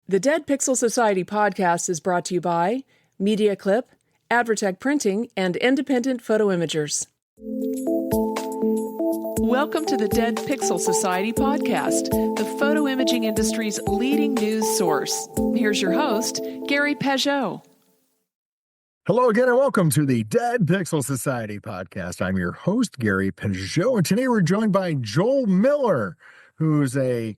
The Dead Pixel Society podcast is brought to you by Media Clip, Advertech Printing, and Independent Photo Imagers. Welcome to the Dead Pixel Society podcast, the photo imaging industry's leading news source. Here's your host, Gary Peugeot. Hello again, and welcome to the Dead Pixel Society podcast. I'm your host, Gary Peugeot, and today we're joined by Joel Miller, who's a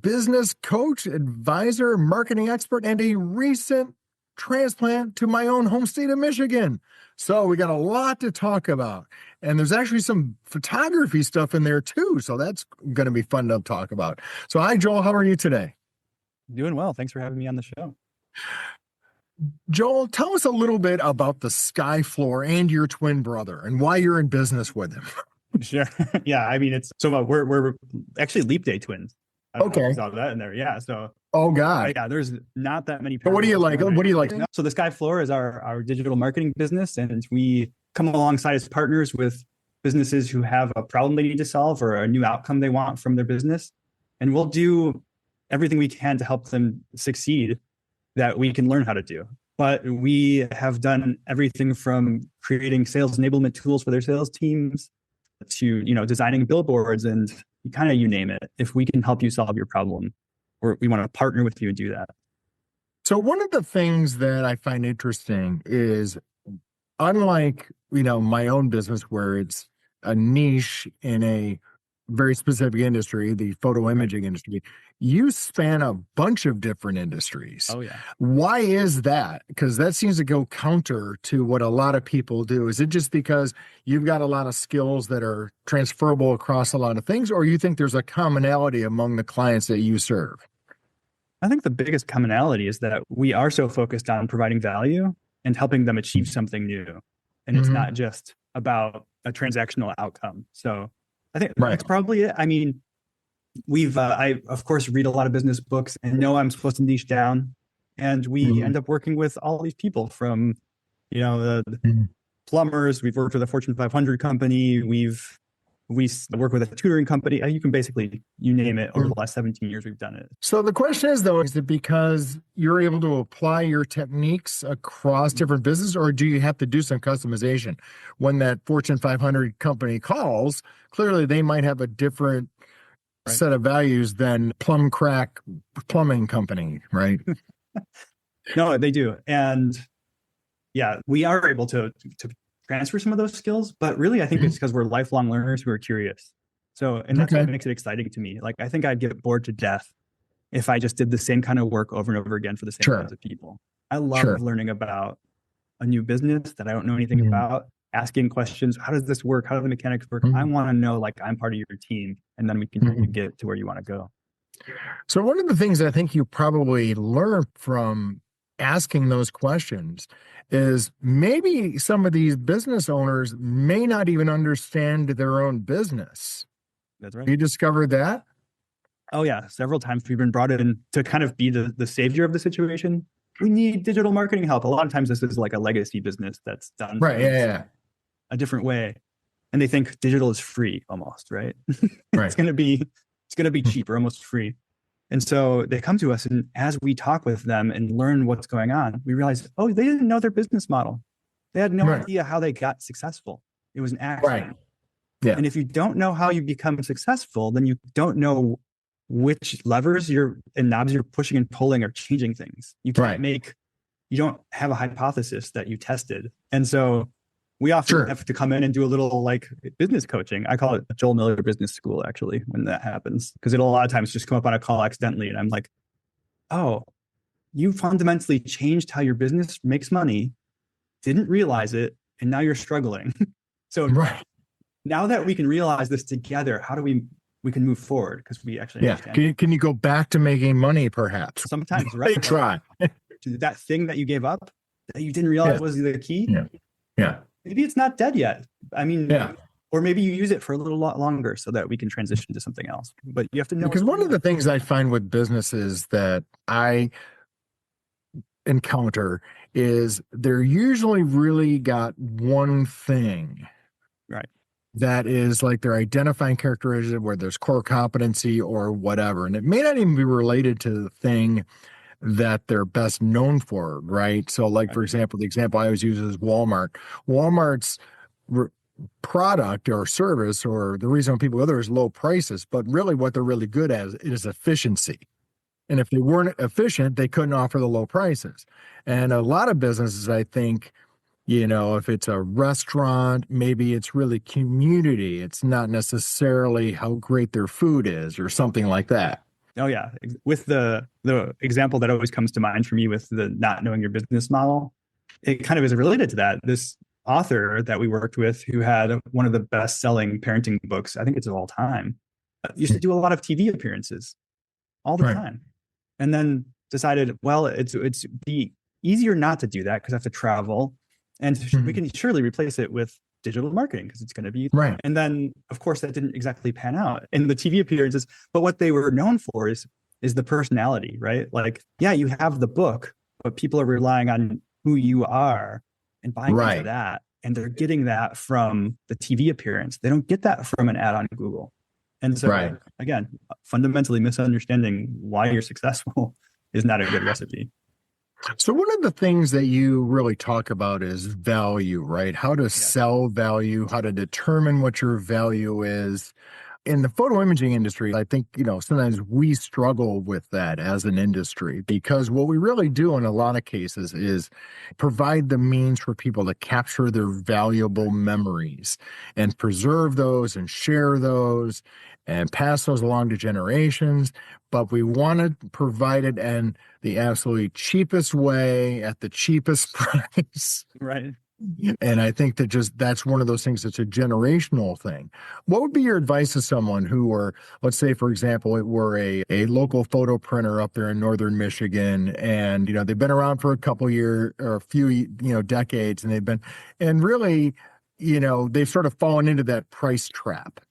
business coach, advisor, marketing expert, and a recent transplant to my own home state of Michigan. So we got a lot to talk about, and there's actually some photography stuff in there too. So that's going to be fun to talk about. So hi, Joel. How are you today? Doing well. Thanks for having me on the show. Joel, tell us a little bit about the Sky Floor and your twin brother and why you're in business with him. Sure. Yeah. I mean, it's so we're actually Leap Day twins. I don't know if you saw that in there. Yeah. So. Oh God. Yeah. There's not that many. But what do you like? What do you like? So the Sky Floor is our digital marketing business, and we come alongside as partners with businesses who have a problem they need to solve or a new outcome they want from their business, and we'll do everything we can to help them succeed that we can learn how to do. But we have done everything from creating sales enablement tools for their sales teams to, designing billboards and you name it. If we can help you solve your problem, we want to partner with you and do that. So one of the things that I find interesting is, unlike, my own business where it's a niche in a very specific industry, the photo imaging industry, you span a bunch of different industries. Oh, yeah. Why is that? Because that seems to go counter to what a lot of people do. Is it just because you've got a lot of skills that are transferable across a lot of things, or you think there's a commonality among the clients that you serve? I think the biggest commonality is that we are so focused on providing value and helping them achieve something new. And it's not just about a transactional outcome. So I think that's probably it. I mean, I of course read a lot of business books and know I'm supposed to niche down, and we end up working with all these people from, the plumbers. We've worked with a Fortune 500 company. We work with a tutoring company. You can basically, you name it, over the last 17 years, we've done it. So the question is, though, is it because you're able to apply your techniques across different businesses, or do you have to do some customization? When that Fortune 500 company calls, clearly they might have a different set of values than Plum Crack Plumbing Company, right? No, they do. And yeah, we are able to transfer some of those skills, but really I think it's because we're lifelong learners who are curious. So, and that's what makes it exciting to me. Like, I think I'd get bored to death if I just did the same kind of work over and over again for the same kinds of people. I love learning about a new business that I don't know anything about, asking questions. How does this work? How do the mechanics work? I want to know, like, I'm part of your team, and then we can get to where you want to go. So one of the things I think you probably learn from asking those questions is maybe some of these business owners may not even understand their own business. That's right. You discovered that? Oh yeah. Several times we've been brought in to kind of be the savior of the situation. We need digital marketing help. A lot of times this is like a legacy business that's done a different way. And they think digital is free almost, right? It's going to be cheap or almost free. And so they come to us, and as we talk with them and learn what's going on, we realize, they didn't know their business model. They had no idea how they got successful. It was an accident. Right. Yeah. And if you don't know how you become successful, then you don't know which levers and knobs you're pushing and pulling or changing things. You can't you don't have a hypothesis that you tested. And so we often have to come in and do a little like business coaching. I call it Joel Miller Business School, actually, when that happens, because it'll a lot of times just come up on a call accidentally. And I'm like, oh, you fundamentally changed how your business makes money, didn't realize it, and now you're struggling. So now that we can realize this together, how do we can move forward, because we actually understand. Can you go back to making money, perhaps? Sometimes, right? Try. That thing that you gave up that you didn't realize was the key. Yeah. Maybe it's not dead yet. I mean, or maybe you use it for a little lot longer so that we can transition to something else. But you have to know. Because one of the things I find with businesses that I encounter is they're usually really got one thing. Right. That is like their identifying characteristic, where there's core competency or whatever. And it may not even be related to the thing that they're best known for, right? So like, for example, the example I always use is Walmart. Walmart's re- product or service, or the reason people go there, is low prices, but really what they're really good at is efficiency. And if they weren't efficient, they couldn't offer the low prices. And a lot of businesses, I think, if it's a restaurant, maybe it's really community. It's not necessarily how great their food is or something like that. Oh yeah. With the example that always comes to mind for me with the not knowing your business model, it kind of is related to that. This author that we worked with who had one of the best selling parenting books, I think it's of all time, used to do a lot of TV appearances all the time. And then decided, well, it's be easier not to do that because I have to travel. And we can surely replace it with digital marketing because it's going to be right. And then, of course, that didn't exactly pan out in the TV appearances. But what they were known for is the personality, right? Like, yeah, you have the book, but people are relying on who you are and buying into that. And they're getting that from the TV appearance. They don't get that from an ad on Google. And so, again, fundamentally misunderstanding why you're successful is not a good recipe. So one of the things that you really talk about is value, right? How to sell value, how to determine what your value is. In the photo imaging industry, I think, sometimes we struggle with that as an industry, because what we really do in a lot of cases is provide the means for people to capture their valuable memories and preserve those and share those and pass those along to generations. But we want to provide it in the absolutely cheapest way at the cheapest price. Right. And I think that's one of those things that's a generational thing. What would be your advice to someone who let's say, for example, it were a local photo printer up there in northern Michigan, and they've been around for a couple years or a few decades, and really they've sort of fallen into that price trap.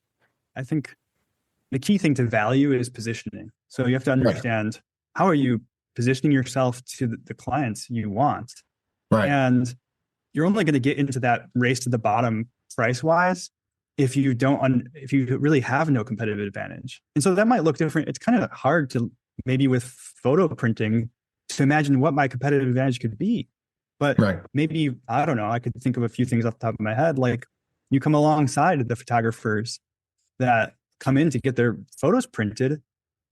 I think the key thing to value is positioning. So you have to understand how are you positioning yourself to the clients you want, and you're only going to get into that race to the bottom price-wise if you really have no competitive advantage. And so that might look different. It's kind of hard to maybe with photo printing to imagine what my competitive advantage could be. But maybe, I don't know, I could think of a few things off the top of my head. Like you come alongside the photographers that come in to get their photos printed,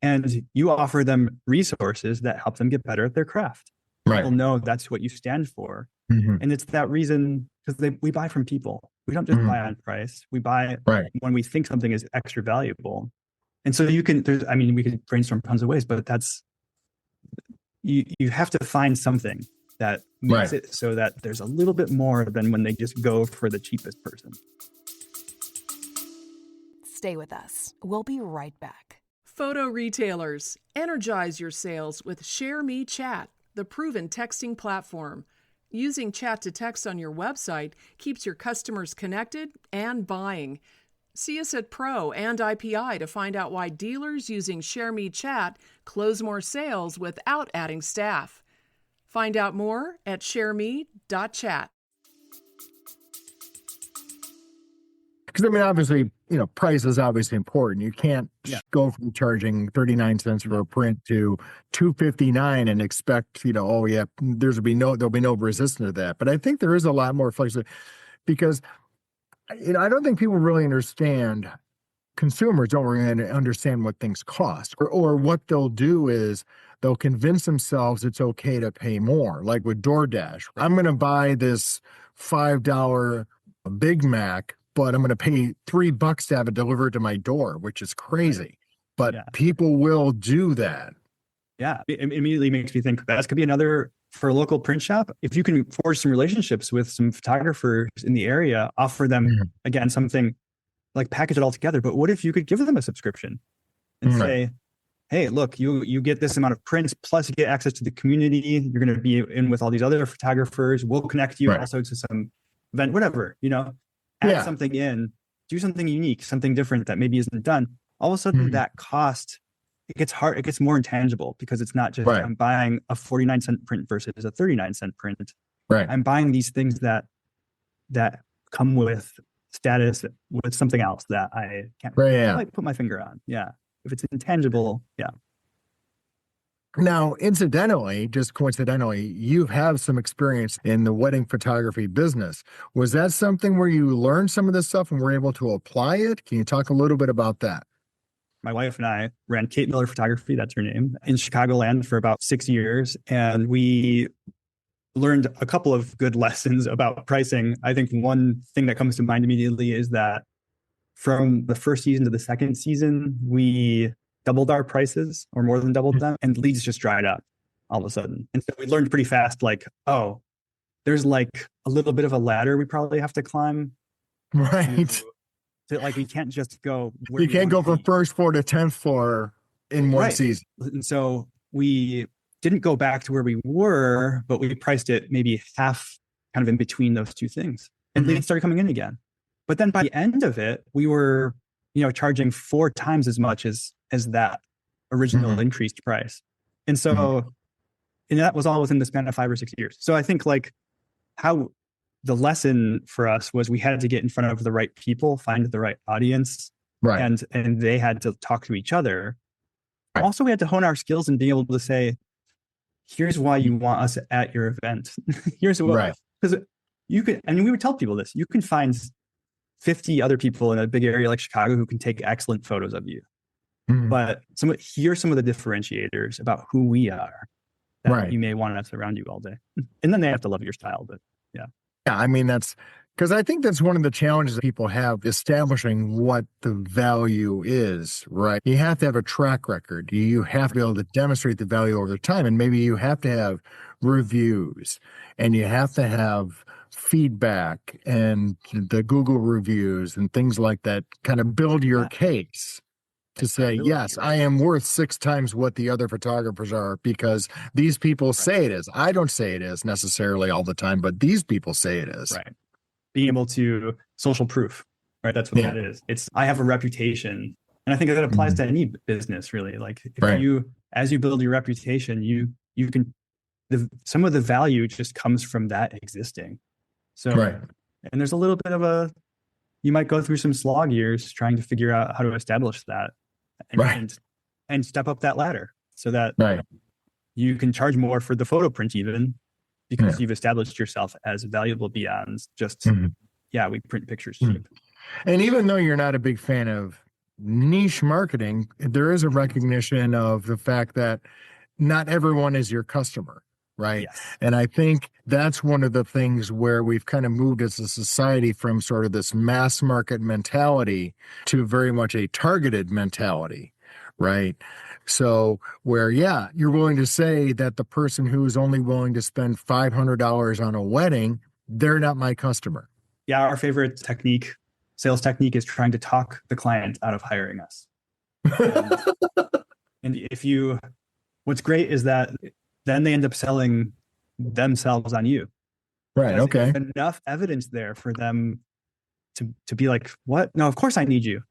and you offer them resources that help them get better at their craft. People know that's what you stand for. And it's that reason, because we buy from people. We don't just buy on price. We buy when we think something is extra valuable. And so we could brainstorm tons of ways, but that's, you have to find something that makes it so that there's a little bit more than when they just go for the cheapest person. Stay with us. We'll be right back. Photo retailers, energize your sales with ShareMe Chat, the proven texting platform. Using chat to text on your website keeps your customers connected and buying. See us at Pro and IPI to find out why dealers using ShareMe Chat close more sales without adding staff. Find out more at shareme.chat. Because obviously, price is obviously important. You can't go from charging 39 cents for a print to $2.59 and expect, there'll be no resistance to that. But I think there is a lot more flexibility, because I don't think people really understand. Consumers don't really understand what things cost, or what they'll do is they'll convince themselves it's okay to pay more. Like with DoorDash, I'm going to buy this $5 Big Mac, but I'm going to pay $3 to have it delivered to my door, which is crazy. But people will do that. Yeah, it immediately makes me think that could be another for a local print shop. If you can forge some relationships with some photographers in the area, offer them, again, something like package it all together. But what if you could give them a subscription and say, hey, look, you get this amount of prints, plus you get access to the community. You're going to be in with all these other photographers. We'll connect you also to some event, whatever, add something in, do something unique, something different that maybe isn't done. All of a sudden that cost, it gets more intangible, because it's not just I'm buying a 49-cent print versus a 39-cent print. I'm buying these things that come with status, with something else that I can't quite put my finger on. Yeah. If it's intangible, Now, incidentally, just coincidentally, you have some experience in the wedding photography business. Was that something where you learned some of this stuff and were able to apply it? Can you talk a little bit about that? My wife and I ran Kate Miller Photography, that's her name, in Chicagoland for about 6 years. And we learned a couple of good lessons about pricing. I think one thing that comes to mind immediately is that from the first season to the second season, we doubled our prices or more than doubled them, and leads just dried up all of a sudden. And so we learned pretty fast, like, oh, there's like a little bit of a ladder we probably have to climb. Right. Like we can't just go. You can't go from first floor to 10th floor in one season. And so we didn't go back to where we were, but we priced it maybe half kind of in between those two things. And leads started coming in again. But then by the end of it, we were, charging 4 times as much as that original increased price. And so, and that was all within the span of 5 or 6 years. So I think like how the lesson for us was we had to get in front of the right people, find the right audience, and they had to talk to each other. Right. Also, we had to hone our skills and be able to say, here's why you want us at your event. Here's what, because you could, and we would tell people this, you can find 50 other people in a big area like Chicago who can take excellent photos of you. But here's some of the differentiators about who we are that you may want us around you all day. And then they have to love your style, but yeah. Yeah, I mean, that's because I think that's one of the challenges that people have establishing what the value is, right? You have to have a track record. You have to be able to demonstrate the value over time. And maybe you have to have reviews and you have to have feedback and the Google reviews and things like that kind of build your case to say, yes, I am worth 6 times what the other photographers are because these people say it is. I don't say it is necessarily all the time, but these people say it is. Right. Being able to social proof, right? That's what that is. It's, I have a reputation. And I think that applies to any business really. Like if you, as you build your reputation, you can, some of the value just comes from that existing. So, and there's a little bit of you might go through some slog years trying to figure out how to establish that. And step up that ladder so that you can charge more for the photo print even because you've established yourself as valuable beyond just, we print pictures cheap. And even though you're not a big fan of niche marketing, there is a recognition of the fact that not everyone is your customer. Right. Yes. And I think that's one of the things where we've kind of moved as a society from sort of this mass market mentality to very much a targeted mentality. Right. So where, you're willing to say that the person who is only willing to spend $500 on a wedding, they're not my customer. Yeah. Our favorite sales technique is trying to talk the client out of hiring us. And what's great is that then they end up selling themselves on you. Right. Okay. There's enough evidence there for them to be like, what? No, of course I need you.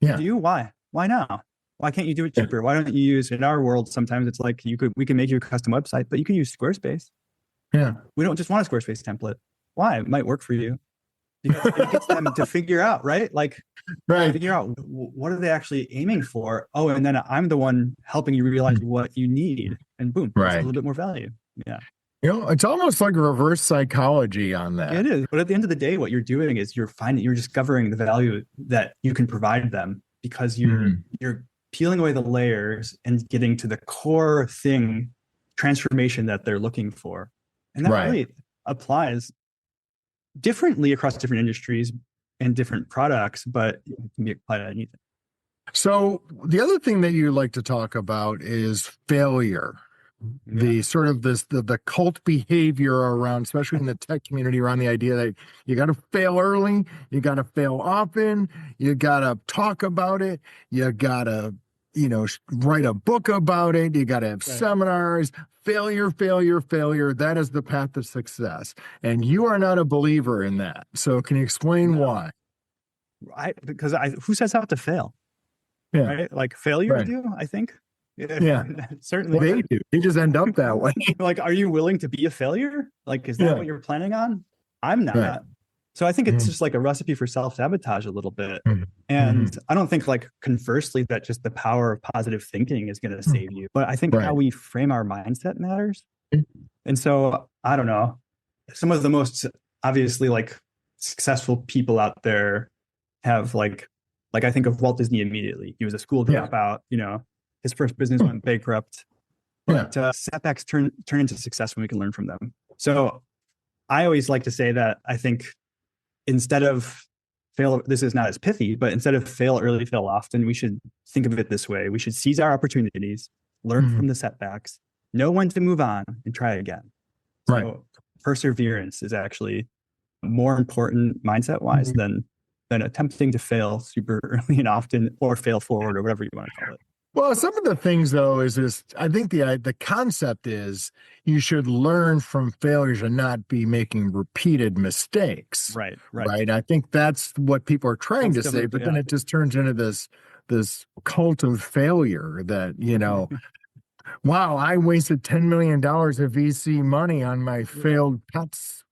Yeah. Do you? Why? Why now? Why can't you do it cheaper? Why don't you use, in our world, sometimes it's like we can make you a custom website, but you can use Squarespace. Yeah. We don't just want a Squarespace template. Why? It might work for you. Because it gets them to figure out, right? Like, figure out what are they actually aiming for? Oh, and then I'm the one helping you realize what you need, and boom, a little bit more value. Yeah, it's almost like a reverse psychology on that. It is, but at the end of the day, what you're doing is you're discovering the value that you can provide them because you're peeling away the layers and getting to the core transformation that they're looking for, and that really applies differently across different industries and different products, but it can be applied to anything. So the other thing that you like to talk about is failure. The sort of the cult behavior around, especially in the tech community, around the idea that you got to fail early, you got to fail often, you got to talk about it, you got to, write a book about it, you got to have seminars. Failure. That is the path to success. And you are not a believer in that. So can you explain why? Because who sets out to fail? Yeah. Right? Like failure do, I think. Yeah. Certainly. They do. They just end up that way. Like, are you willing to be a failure? Like, is that what you're planning on? I'm not. So I think it's just like a recipe for self-sabotage a little bit. Mhm. And I don't think like conversely that just the power of positive thinking is going to save you. But I think Right. how we frame our mindset matters. And so I don't know. Some of the most obviously like successful people out there have like I think of Walt Disney immediately. He was a school dropout, you know, his first business went bankrupt. But setbacks turn into success when we can learn from them. So I always like to say that I think instead of fail, this is not as pithy, but instead of fail early, fail often, we should think of it this way. We should seize our opportunities, learn from the setbacks, know when to move on and try again. So perseverance is actually more important mindset wise than attempting to fail super early and often, or fail forward, or whatever you want to call it. Well, some of the things though is just, I think the concept is you should learn from failures and not be making repeated mistakes. Right. I think that's what people are trying to say, but then it just turns into this cult of failure that, you know, wow, I wasted $10 million of VC money on my failed pets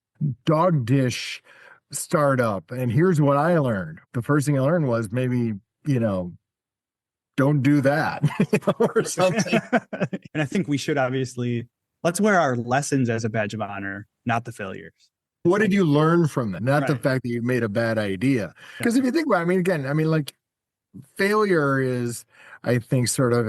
dog dish startup. And here's what I learned. The first thing I learned was maybe, you know, don't do that or something. And I think we should obviously, let's wear our lessons as a badge of honor, not the failures. What did you learn from them? Not the fact that you made a bad idea. Because if you think about it, like failure is, I think, sort of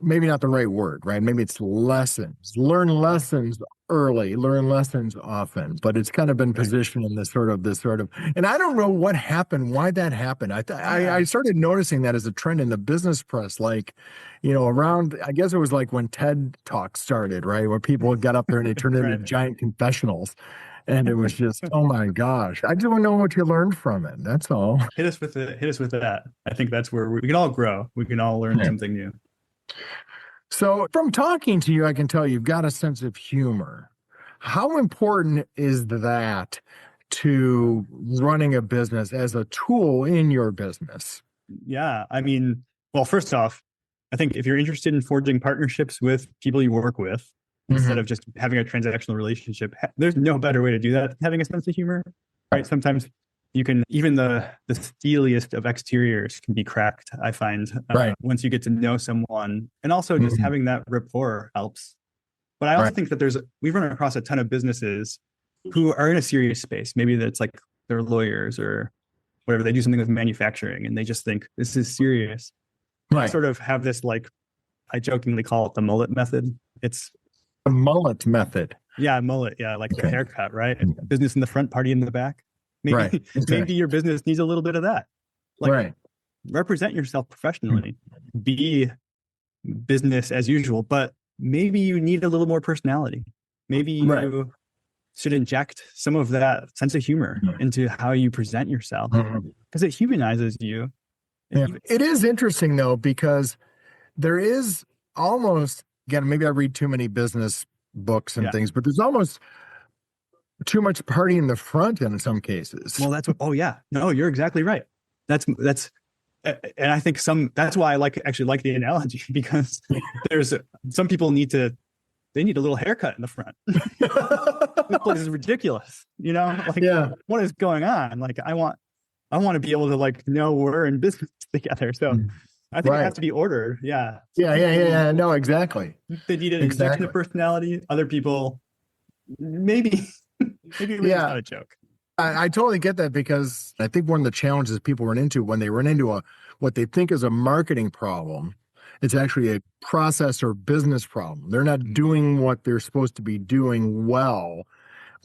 maybe not the right word, right? Maybe it's lessons. Learn lessons early, learn lessons often, but it's kind of been positioned in this sort of, and I don't know what happened, why that happened. I started noticing that as a trend in the business press, like, you know, around, I guess it was like when TED Talk started, right? Where people got up there and they turned into giant confessionals. And it was just, oh my gosh, I don't know what you learned from it. That's all. Hit us with that. I think that's where we can all grow. We can all learn something new. So from talking to you, I can tell you've got a sense of humor. How important is that to running a business as a tool in your business? Yeah. I mean, well, first off, I think if you're interested in forging partnerships with people you work with, instead of just having a transactional relationship, there's no better way to do that than having a sense of humor, right? Sometimes you can, even the steeliest of exteriors can be cracked, I find, once you get to know someone. And also just having that rapport helps. But I also think that we've run across a ton of businesses who are in a serious space. Maybe that's like they're lawyers or whatever. They do something with manufacturing and they just think this is serious. I sort of have this, like, I jokingly call it the mullet method. It's the mullet method. Yeah, mullet. Yeah, like the haircut, right? Business in the front, party in the back. Maybe maybe your business needs a little bit of that. Like, represent yourself professionally. Be business as usual, but maybe you need a little more personality. Maybe you should inject some of that sense of humor into how you present yourself, because it humanizes you. It is interesting though, because there is almost, again, maybe I read too many business books and things, but there's almost too much party in the front in some cases. Well, that's what, no, you're exactly right. That's, and I think that's why I actually like the analogy, because there's some people they need a little haircut in the front. This place is ridiculous. You know, like, what is going on? Like, I want to be able to, like, know we're in business together. So I think it has to be ordered. Yeah. No, exactly. They need an injection of personality. Other people, maybe it's not a joke. I totally get that, because I think one of the challenges people run into when they run into what they think is a marketing problem, it's actually a process or business problem. They're not doing what they're supposed to be doing well,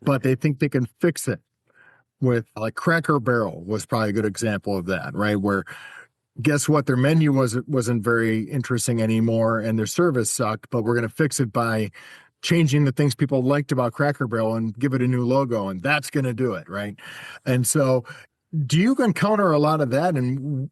but they think they can fix it with, like, Cracker Barrel was probably a good example of that, right? Where guess what? Their menu wasn't very interesting anymore and their service sucked, but we're going to fix it by changing the things people liked about Cracker Barrel and give it a new logo, and that's going to do it, right? And so do you encounter a lot of that and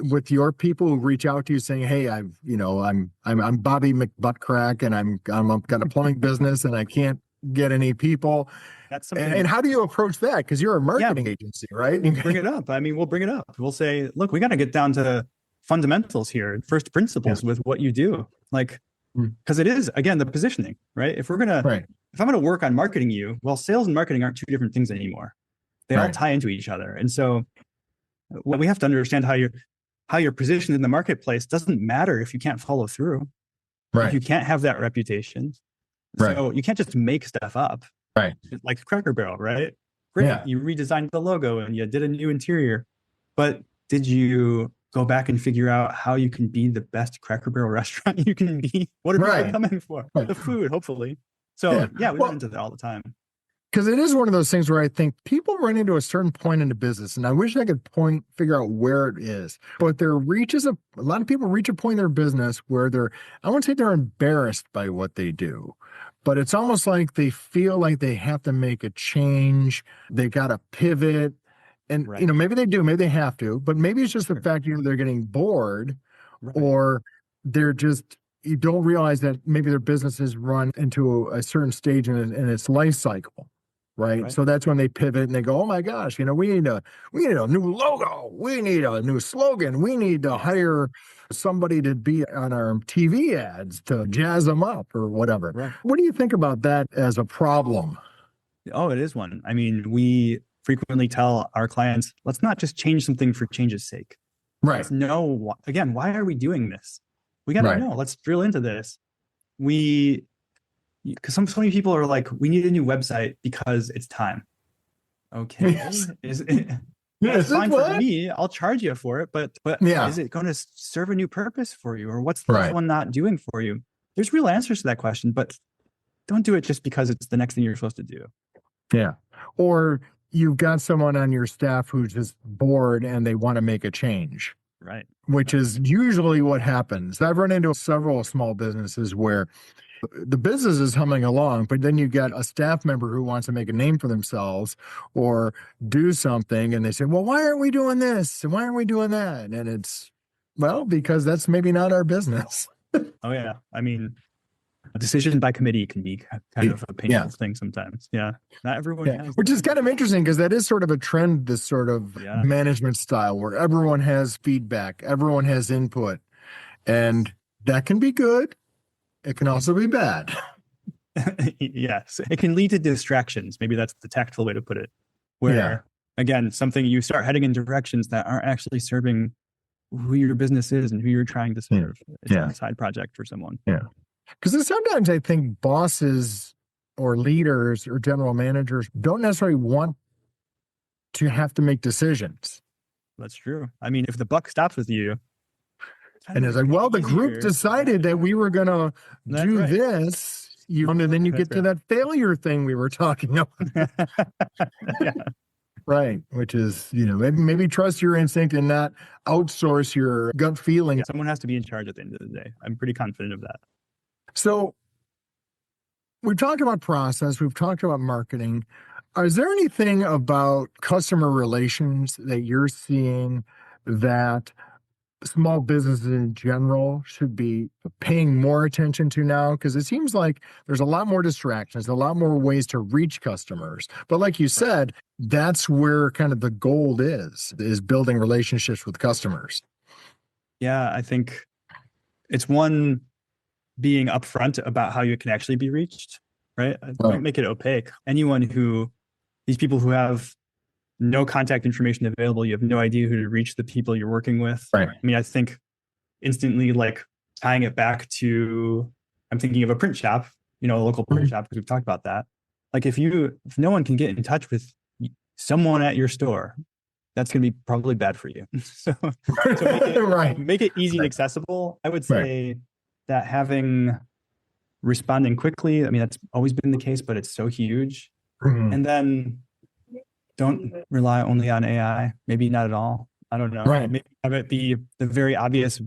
with your people who reach out to you saying, hey, I'm Bobby McButtcrack and I'm got a plumbing business and I can't get any people. That's something. And how do you approach that? Because you're a marketing agency, right? Bring it up. I mean, we'll bring it up. We'll say, look, we got to get down to fundamentals here, first principles with what you do. Like, because it is, again, the positioning, right? If I'm going to work on marketing you, well, sales and marketing aren't two different things anymore. They all tie into each other. And so what we have to understand how you're positioned in the marketplace doesn't matter if you can't follow through. If you can't have that reputation. So you can't just make stuff up. Like Cracker Barrel, right? Great. Yeah. You redesigned the logo and you did a new interior. But did you go back and figure out how you can be the best Cracker Barrel restaurant you can be? What are people coming for? The food, hopefully. So we run into that all the time. Because it is one of those things where I think people run into a certain point in the business, and I wish I could figure out where it is. But a lot of people reach a point in their business where I won't say they're embarrassed by what they do, but it's almost like they feel like they have to make a change. They got to pivot. And, maybe they do, maybe they have to, but maybe it's just the fact they're getting bored or they're just, you don't realize that maybe their business has run into a certain stage in its life cycle. Right. So that's when they pivot and they go, oh my gosh, we need a new logo. We need a new slogan. We need to hire somebody to be on our TV ads to jazz them up or whatever. What do you think about that as a problem? Oh, it is one. I mean, we frequently tell our clients, let's not just change something for change's sake. Let's know, again, why are we doing this? We got to know. Let's drill into this. Because so many people are like, we need a new website because it's time. Okay. That's fine for me. I'll charge you for it, but is it going to serve a new purpose for you? Or what's this one not doing for you? There's real answers to that question, but don't do it just because it's the next thing you're supposed to do. Yeah. Or you've got someone on your staff who's just bored and they want to make a change. Which is usually what happens. I've run into several small businesses where the business is humming along, but then you got a staff member who wants to make a name for themselves or do something. And they say, well, why aren't we doing this? And why aren't we doing that? And it's, because that's maybe not our business. Oh, yeah. I mean, a decision by committee can be kind of a painful thing sometimes. Yeah. Not everyone has. Which is kind of interesting because that is sort of a trend, this sort of management style where everyone has feedback, everyone has input, and that can be good. It can also be bad. Yes. It can lead to distractions. Maybe that's the tactful way to put it. Where, again, you start heading in directions that aren't actually serving who your business is and who you're trying to serve. It's a side project for someone. Yeah. Because sometimes I think bosses or leaders or general managers don't necessarily want to have to make decisions. That's true. I mean, if the buck stops with you, and it's like, well, the group decided that we were going to do this, and then you get to that failure thing we were talking about. Which is, maybe trust your instinct and not outsource your gut feeling. Someone has to be in charge at the end of the day. I'm pretty confident of that. So we've talked about process. We've talked about marketing. Is there anything about customer relations that you're seeing that small businesses in general should be paying more attention to now? Because it seems like there's a lot more distractions, a lot more ways to reach customers. But like you said, that's where kind of the gold is building relationships with customers. Yeah, I think it's one, being upfront about how you can actually be reached, right? Don't make it opaque. These people who have no contact information available, you have no idea who to reach the people you're working with. I mean, I think instantly, like tying it back to, I'm thinking of a print shop, a local print shop, because we've talked about that. Like if no one can get in touch with someone at your store, that's going to be probably bad for you. so make it easy and accessible. I would say that responding quickly, I mean, that's always been the case, but it's so huge. And then don't rely only on AI, maybe not at all. I don't know. Maybe have it be the very obvious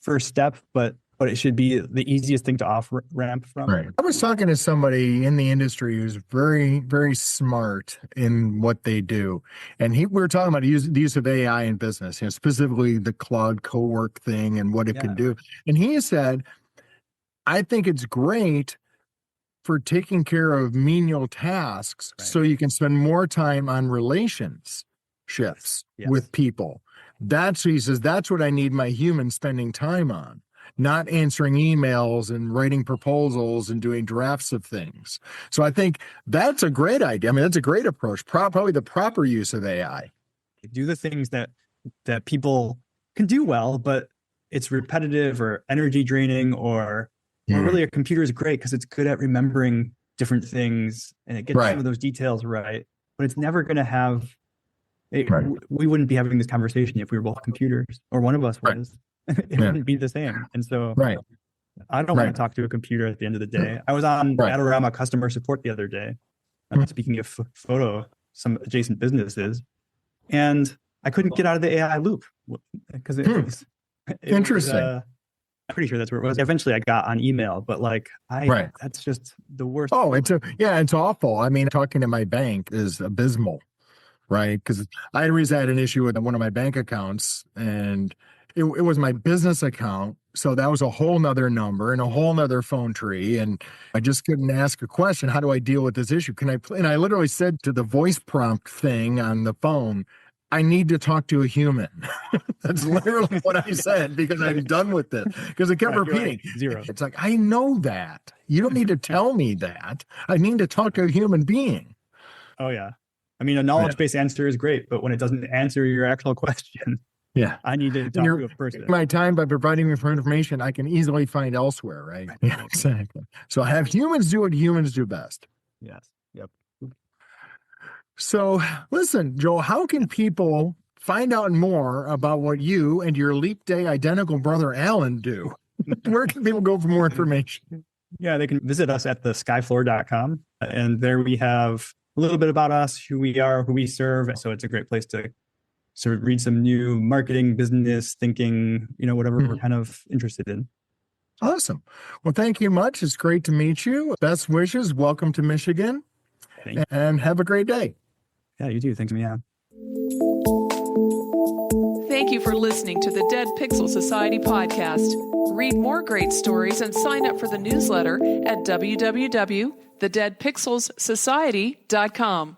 first step, but it should be the easiest thing to off-ramp from. I was talking to somebody in the industry who's very, very smart in what they do. And we were talking about the use of AI in business, specifically the cloud co-work thing and what it can do. And he said, I think it's great for taking care of menial tasks so you can spend more time on relationships with people. He says, that's what I need my human spending time on. not answering emails and writing proposals and doing drafts of things. So I think that's a great idea. I mean, that's a great approach, probably the proper use of AI. Do the things that people can do well, but it's repetitive or energy draining, or really a computer is great because it's good at remembering different things and it gets some of those details right, but it's never going to have we wouldn't be having this conversation if we were both computers, or one of us was. It wouldn't be the same. And so I don't want to talk to a computer at the end of the day. I was on Adorama customer support the other day, speaking of some adjacent businesses, and I couldn't get out of the AI loop because it was interesting. I'm pretty sure that's where it was. Eventually I got on email, but that's just the worst. Oh, it's awful. I mean, talking to my bank is abysmal, right? Because I always had an issue with one of my bank accounts, and it was my business account. So that was a whole nother number and a whole nother phone tree. And I just couldn't ask a question. How do I deal with this issue? And I literally said to the voice prompt thing on the phone, I need to talk to a human. That's literally what I said, because I'm done with this. Because it kept repeating. Zero. It's like, I know that. You don't need to tell me that. I need to talk to a human being. Oh, yeah. I mean, a knowledge-based answer is great, but when it doesn't answer your actual question, I need to talk to a person. My time, by providing me for information, I can easily find elsewhere, right? Yeah, exactly. So have humans do what humans do best. Yes. Yep. So listen, Joel, how can people find out more about what you and your Leap Day identical brother, Alan, do? Where can people go for more information? Yeah, they can visit us at theskyfloor.com. And there we have a little bit about us, who we are, who we serve. So it's a great place to sort of read some new marketing, business thinking, whatever we're kind of interested in. Awesome. Well, thank you much. It's great to meet you. Best wishes. Welcome to Michigan. And have a great day. Yeah, you too. Thanks, Mia. Thank you for listening to the Dead Pixel Society podcast. Read more great stories and sign up for the newsletter at www.thedeadpixelssociety.com.